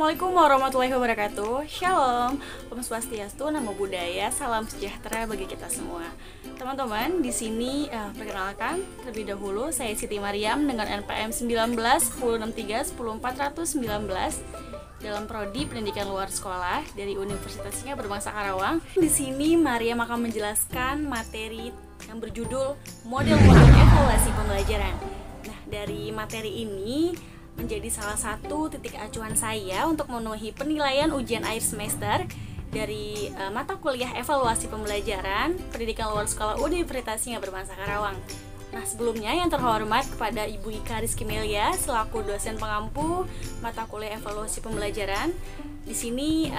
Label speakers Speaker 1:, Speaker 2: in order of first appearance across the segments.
Speaker 1: Assalamualaikum warahmatullahi wabarakatuh. Shalom, Om Swastiastu, Namo Buddhaya, salam sejahtera bagi kita semua. Teman-teman, di sini perkenalkan terlebih dahulu saya Siti Mariam dengan NPM 19 1063 10419 dalam prodi Pendidikan Luar Sekolah dari Universitas Singapura Berbangsa Karawang. Di sini Mariam akan menjelaskan materi yang berjudul model-model evaluasi pembelajaran. Nah, dari materi ini menjadi salah satu titik acuan saya untuk memenuhi penilaian ujian akhir semester dari mata kuliah evaluasi pembelajaran Pendidikan Luar Sekolah Universitas Singapura Berbangsa Karawang. Nah, sebelumnya yang terhormat kepada Ibu Ika Rizky Melia selaku dosen pengampu mata kuliah evaluasi pembelajaran. Di sini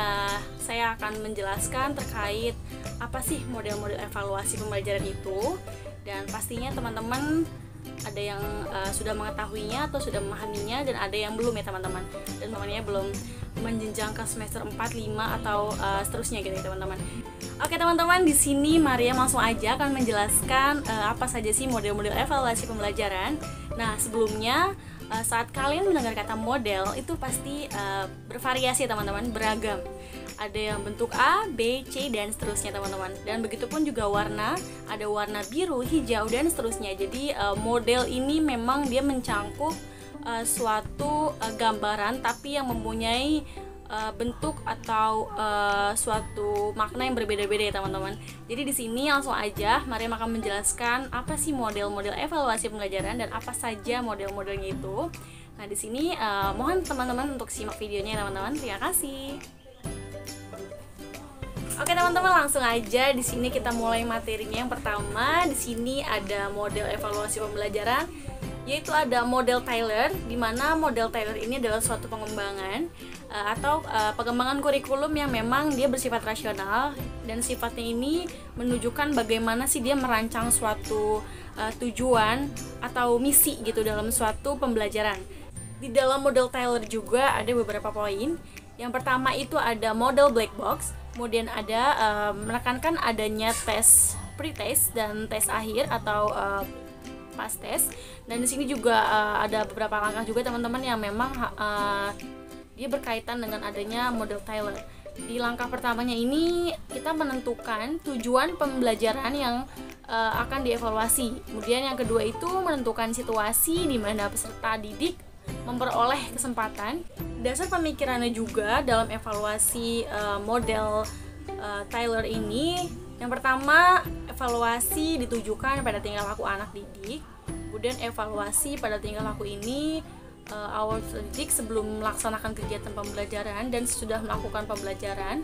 Speaker 1: saya akan menjelaskan terkait apa sih model-model evaluasi pembelajaran itu, dan pastinya teman-teman ada yang sudah mengetahuinya atau sudah memahaminya, dan ada yang belum ya teman-teman, dan makanya belum menjenjang ke semester 4, 5 atau seterusnya gitu ya teman-teman. Oke teman-teman, di sini Maria langsung aja akan menjelaskan apa saja sih model-model evaluasi pembelajaran. Nah, sebelumnya saat kalian mendengar kata model itu pasti bervariasi teman-teman, beragam. Ada yang bentuk A, B, C, dan seterusnya teman-teman. Dan begitupun juga warna, ada warna biru, hijau, dan seterusnya. Jadi model ini memang dia mencangkup suatu gambaran tapi yang mempunyai bentuk atau suatu makna yang berbeda-beda ya teman-teman. Jadi di sini langsung aja mari akan menjelaskan apa sih model-model evaluasi pembelajaran dan apa saja model-modelnya itu. Nah, di sini mohon teman-teman untuk simak videonya teman-teman. Terima kasih. Oke teman-teman, langsung aja di sini kita mulai materinya. Yang pertama, di sini ada model evaluasi pembelajaran, yaitu ada model Taylor, di mana model Taylor ini adalah suatu pengembangan atau pengembangan kurikulum yang memang dia bersifat rasional, dan sifatnya ini menunjukkan bagaimana sih dia merancang suatu tujuan atau misi gitu dalam suatu pembelajaran. Di dalam model Taylor juga ada beberapa poin. Yang pertama itu ada model black box, kemudian ada menekankan adanya tes pre-test dan tes akhir atau pas test. Dan di sini juga ada beberapa langkah juga teman-teman yang memang dia berkaitan dengan adanya model Taylor. Di langkah pertamanya ini kita menentukan tujuan pembelajaran yang akan dievaluasi. Kemudian yang kedua itu menentukan situasi di mana peserta didik memperoleh kesempatan. Dasar pemikirannya juga dalam evaluasi model Taylor ini, yang pertama evaluasi ditujukan pada tingkah laku anak didik. Kemudian evaluasi pada tingkah laku ini awal didik sebelum melaksanakan kegiatan pembelajaran dan sudah melakukan pembelajaran.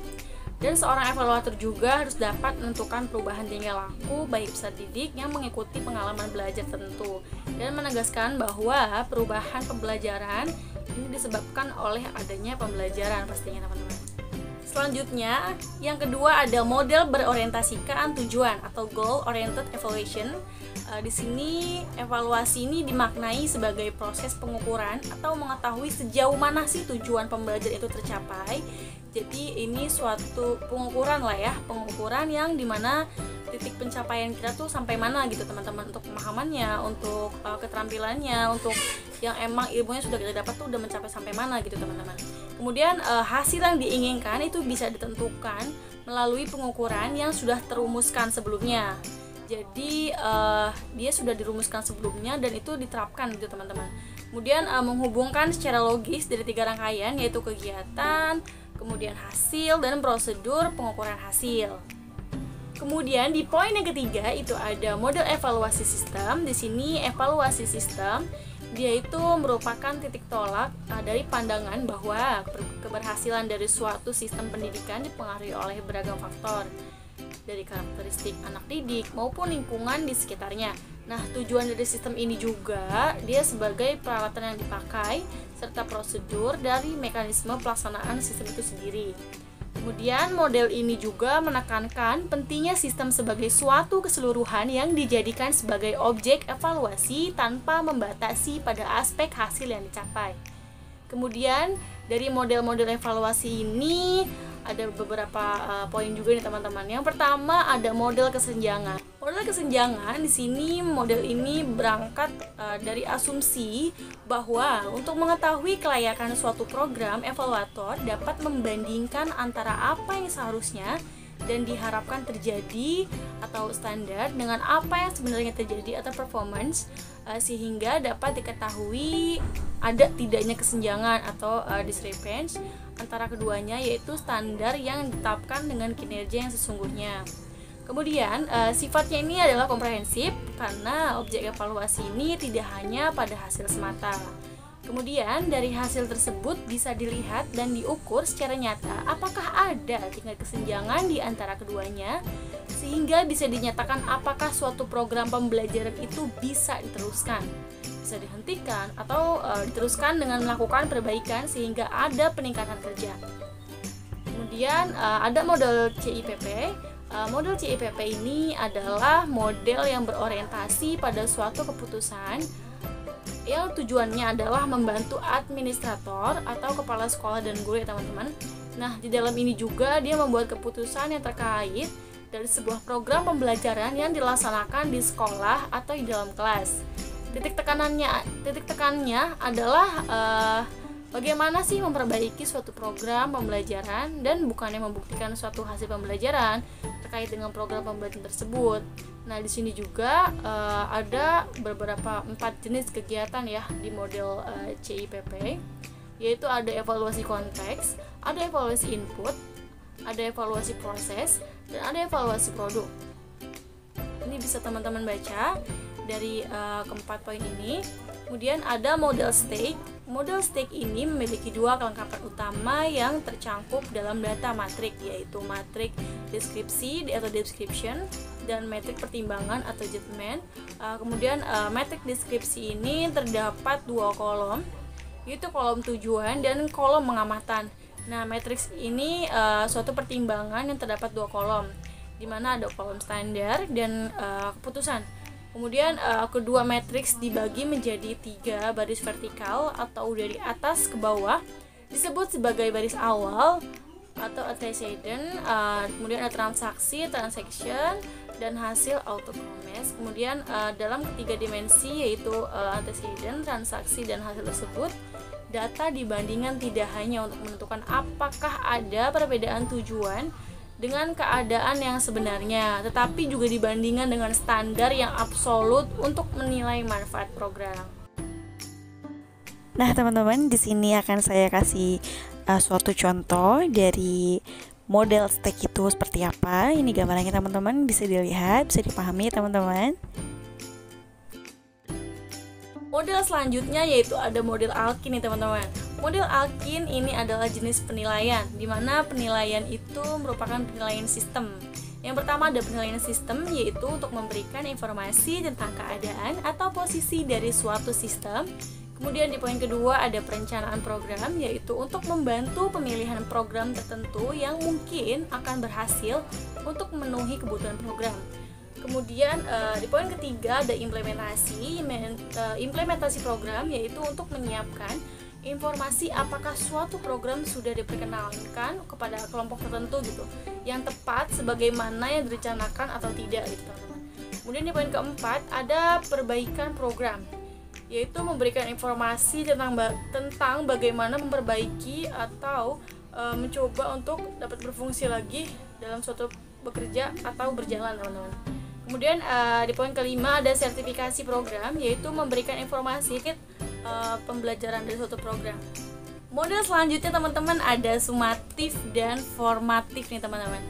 Speaker 1: Dan seorang evaluator juga harus dapat menentukan perubahan tingkah laku baik peserta didik yang mengikuti pengalaman belajar tertentu, dan menegaskan bahwa perubahan pembelajaran ini disebabkan oleh adanya pembelajaran pastinya teman-teman. Selanjutnya, yang kedua ada model berorientasikan tujuan atau goal oriented evaluation. Di sini evaluasi ini dimaknai sebagai proses pengukuran atau mengetahui sejauh mana sih tujuan pembelajaran itu tercapai. Jadi ini suatu pengukuran lah ya, pengukuran yang dimana titik pencapaian kita tuh sampai mana gitu teman-teman, untuk pemahamannya, untuk keterampilannya, untuk yang emang ilmunya sudah kita dapat tuh udah mencapai sampai mana gitu teman-teman. Kemudian hasil yang diinginkan itu bisa ditentukan melalui pengukuran yang sudah terumuskan sebelumnya. Jadi dia sudah dirumuskan sebelumnya dan itu diterapkan gitu teman-teman. Kemudian menghubungkan secara logis dari 3 rangkaian, yaitu kegiatan, kemudian hasil, dan prosedur pengukuran hasil. Kemudian di poin yang ketiga itu ada model evaluasi sistem. Di sini evaluasi sistem dia itu merupakan titik tolak dari pandangan bahwa keberhasilan dari suatu sistem pendidikan dipengaruhi oleh beragam faktor, dari karakteristik anak didik maupun lingkungan di sekitarnya. Nah, tujuan dari sistem ini juga dia sebagai peralatan yang dipakai serta prosedur dari mekanisme pelaksanaan sistem itu sendiri. Kemudian model ini juga menekankan pentingnya sistem sebagai suatu keseluruhan yang dijadikan sebagai objek evaluasi tanpa membatasi pada aspek hasil yang dicapai. Kemudian Dari model-model evaluasi ini ada beberapa poin juga nih teman-teman. Yang pertama ada model kesenjangan. Model kesenjangan di sini model ini berangkat dari asumsi bahwa untuk mengetahui kelayakan suatu program, evaluator dapat membandingkan antara apa yang seharusnya dan diharapkan terjadi atau standar dengan apa yang sebenarnya terjadi atau performance, sehingga dapat diketahui ada tidaknya kesenjangan atau discrepancy antara keduanya, yaitu standar yang ditetapkan dengan kinerja yang sesungguhnya. Kemudian sifatnya ini adalah komprehensif karena objek evaluasi ini tidak hanya pada hasil semata. Kemudian dari hasil tersebut bisa dilihat dan diukur secara nyata apakah ada tingkat kesenjangan di antara keduanya, sehingga bisa dinyatakan apakah suatu program pembelajaran itu bisa diteruskan, bisa dihentikan, atau diteruskan dengan melakukan perbaikan sehingga ada peningkatan kerja. Kemudian ada model CIPP. Model CIPP ini adalah model yang berorientasi pada suatu keputusan yang tujuannya adalah membantu administrator atau kepala sekolah dan guru ya teman-teman. Nah, di dalam ini juga dia membuat keputusan yang terkait dari sebuah program pembelajaran yang dilaksanakan di sekolah atau di dalam kelas. Titik tekannya adalah bagaimana sih memperbaiki suatu program pembelajaran dan bukannya membuktikan suatu hasil pembelajaran terkait dengan program pembelajaran tersebut. Nah, di sini juga ada beberapa 4 jenis kegiatan ya di model CIPP, yaitu ada evaluasi konteks, ada evaluasi input, ada evaluasi proses, dan ada evaluasi produk. Ini bisa teman-teman baca dari keempat poin ini. Kemudian ada model stake. Model stake ini memiliki 2 kelengkapan utama yang tercangkup dalam data matrik, yaitu matrik deskripsi atau description dan metrik pertimbangan atau judgment. Kemudian metrik deskripsi ini terdapat 2 kolom, yaitu kolom tujuan dan kolom pengamatan. Nah, matriks ini suatu pertimbangan yang terdapat 2 kolom, di mana ada kolom standar dan keputusan. Kemudian kedua matriks dibagi menjadi 3 baris vertikal atau dari atas ke bawah, disebut sebagai baris awal atau antecedent. Kemudian ada transaksi, transaction, dan hasil autonomous. Kemudian dalam ketiga dimensi yaitu antecedent, transaksi, dan hasil tersebut, data dibandingkan tidak hanya untuk menentukan apakah ada perbedaan tujuan dengan keadaan yang sebenarnya, tetapi juga dibandingkan dengan standar yang absolut untuk menilai manfaat program.
Speaker 2: Nah, teman-teman, di sini akan saya kasih suatu contoh dari model stack itu seperti apa. Ini gambarannya teman-teman, bisa dilihat, bisa dipahami teman-teman.
Speaker 1: Model selanjutnya yaitu ada model Alkin nih teman-teman. Model Alkin ini adalah jenis penilaian, di mana penilaian itu merupakan penilaian sistem. Yang pertama ada penilaian sistem, yaitu untuk memberikan informasi tentang keadaan atau posisi dari suatu sistem. Kemudian di poin kedua ada perencanaan program, yaitu untuk membantu pemilihan program tertentu yang mungkin akan berhasil untuk memenuhi kebutuhan program. Kemudian di poin ketiga ada implementasi program, yaitu untuk menyiapkan informasi apakah suatu program sudah diperkenalkan kepada kelompok tertentu gitu, yang tepat sebagaimana yang direncanakan atau tidak gitu teman-teman. Kemudian di poin keempat ada perbaikan program, yaitu memberikan informasi tentang bagaimana memperbaiki atau mencoba untuk dapat berfungsi lagi dalam suatu bekerja atau berjalan teman-teman. Kemudian di poin kelima ada sertifikasi program, yaitu memberikan informasi pembelajaran dari suatu program. Model selanjutnya teman-teman ada sumatif dan formatif nih teman-teman.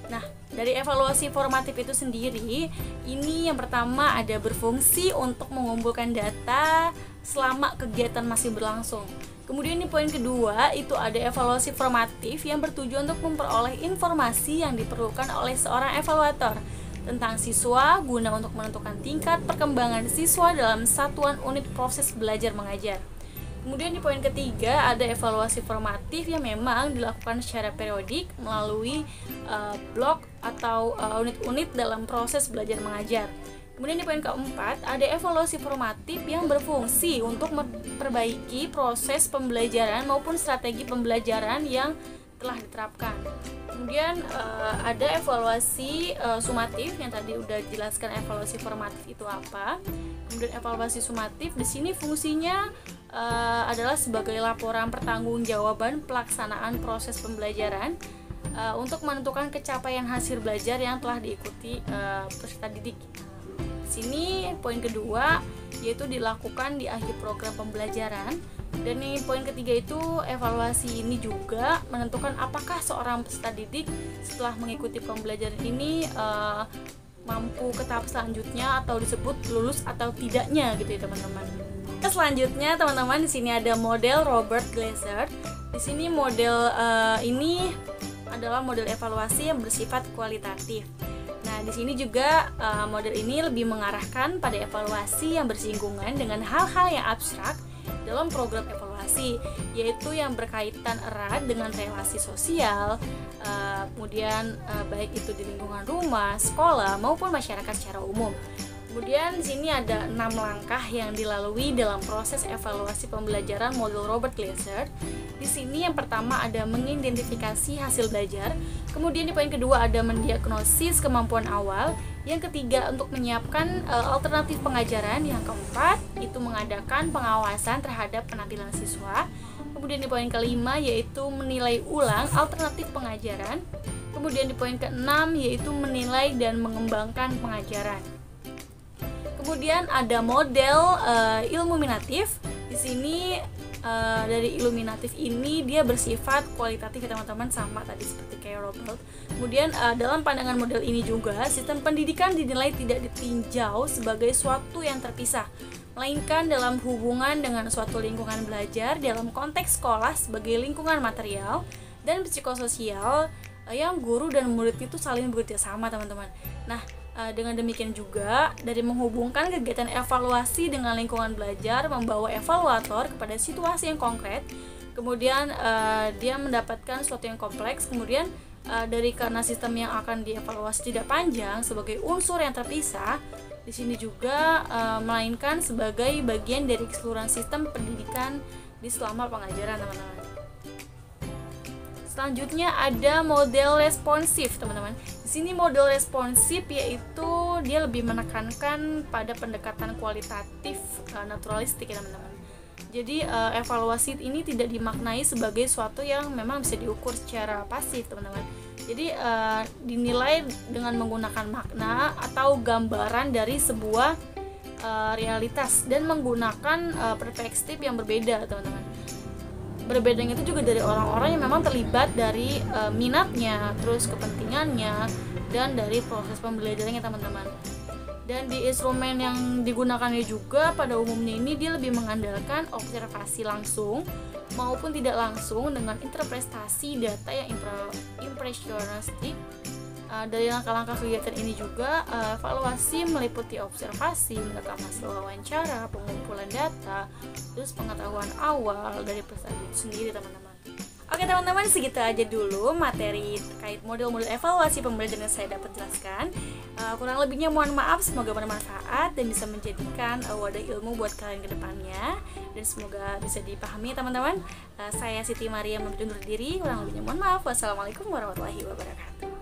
Speaker 1: Nah, dari evaluasi formatif itu sendiri, ini yang pertama ada berfungsi untuk mengumpulkan data selama kegiatan masih berlangsung. Kemudian di poin kedua itu ada evaluasi formatif yang bertujuan untuk memperoleh informasi yang diperlukan oleh seorang evaluator tentang siswa guna untuk menentukan tingkat perkembangan siswa dalam satuan unit proses belajar mengajar. Kemudian di poin ketiga ada evaluasi formatif yang memang dilakukan secara periodik melalui blok atau unit-unit dalam proses belajar mengajar. Kemudian di poin keempat, ada evaluasi formatif yang berfungsi untuk memperbaiki proses pembelajaran maupun strategi pembelajaran yang telah diterapkan. Kemudian ada evaluasi sumatif yang tadi udah jelaskan evaluasi formatif itu apa. Kemudian evaluasi sumatif di sini fungsinya adalah sebagai laporan pertanggungjawaban pelaksanaan proses pembelajaran untuk menentukan capaian hasil belajar yang telah diikuti peserta didik. Sini poin kedua yaitu dilakukan di akhir program pembelajaran, dan nih poin ketiga itu evaluasi ini juga menentukan apakah seorang peserta didik setelah mengikuti pembelajaran ini mampu ke tahap selanjutnya atau disebut lulus atau tidaknya gitu ya teman-teman. Selanjutnya teman-teman, di sini ada model Robert Glaser. Di sini model ini adalah model evaluasi yang bersifat kualitatif. Nah, di sini juga model ini lebih mengarahkan pada evaluasi yang bersinggungan dengan hal-hal yang abstrak dalam program evaluasi, yaitu yang berkaitan erat dengan relasi sosial, kemudian baik itu di lingkungan rumah, sekolah, maupun masyarakat secara umum. Kemudian di sini ada 6 langkah yang dilalui dalam proses evaluasi pembelajaran model Robert Glaser. Di sini yang pertama ada mengidentifikasi hasil belajar, kemudian di poin kedua ada mendiagnosis kemampuan awal, yang ketiga untuk menyiapkan alternatif pengajaran, yang keempat itu mengadakan pengawasan terhadap penampilan siswa, kemudian di poin kelima yaitu menilai ulang alternatif pengajaran, kemudian di poin keenam yaitu menilai dan mengembangkan pengajaran. Kemudian ada model iluminatif. Di sini dari iluminatif ini dia bersifat kualitatif ya teman-teman, sama tadi seperti kayak Robert. Kemudian dalam pandangan model ini juga sistem pendidikan dinilai tidak ditinjau sebagai suatu yang terpisah, melainkan dalam hubungan dengan suatu lingkungan belajar dalam konteks sekolah sebagai lingkungan material dan psikososial yang guru dan murid itu saling bekerja sama teman-teman. Nah, dengan demikian juga dari menghubungkan kegiatan evaluasi dengan lingkungan belajar membawa evaluator kepada situasi yang konkret, kemudian dia mendapatkan sesuatu yang kompleks, kemudian dari karena sistem yang akan dievaluasi tidak panjang sebagai unsur yang terpisah, di sini juga melainkan sebagai bagian dari keseluruhan sistem pendidikan di selama pengajaran teman-teman. Selanjutnya ada model responsif teman-teman. Di sini model responsif yaitu dia lebih menekankan pada pendekatan kualitatif naturalistik ya teman-teman. Jadi evaluasi ini tidak dimaknai sebagai suatu yang memang bisa diukur secara pasif teman-teman. Jadi dinilai dengan menggunakan makna atau gambaran dari sebuah realitas dan menggunakan perspektif yang berbeda teman-teman. Berbedanya itu juga dari orang-orang yang memang terlibat dari minatnya, terus kepentingannya, dan dari proses pembelajarannya teman-teman. Dan di instrumen yang digunakannya juga pada umumnya ini dia lebih mengandalkan observasi langsung maupun tidak langsung dengan interpretasi data yang impresionistik. Dari langkah-langkah kegiatan ini juga evaluasi meliputi observasi, merekam hasil wawancara, pengumpulan data, terus pengetahuan awal dari peserta itu sendiri teman-teman. Oke teman-teman, segitu aja dulu materi terkait model-model evaluasi pembelajaran yang saya dapat jelaskan. Kurang lebihnya mohon maaf, semoga bermanfaat dan bisa menjadikan wadah ilmu buat kalian ke depannya, dan semoga bisa dipahami teman-teman. Saya Siti Maria undur diri, kurang lebihnya mohon maaf. Wassalamualaikum warahmatullahi wabarakatuh.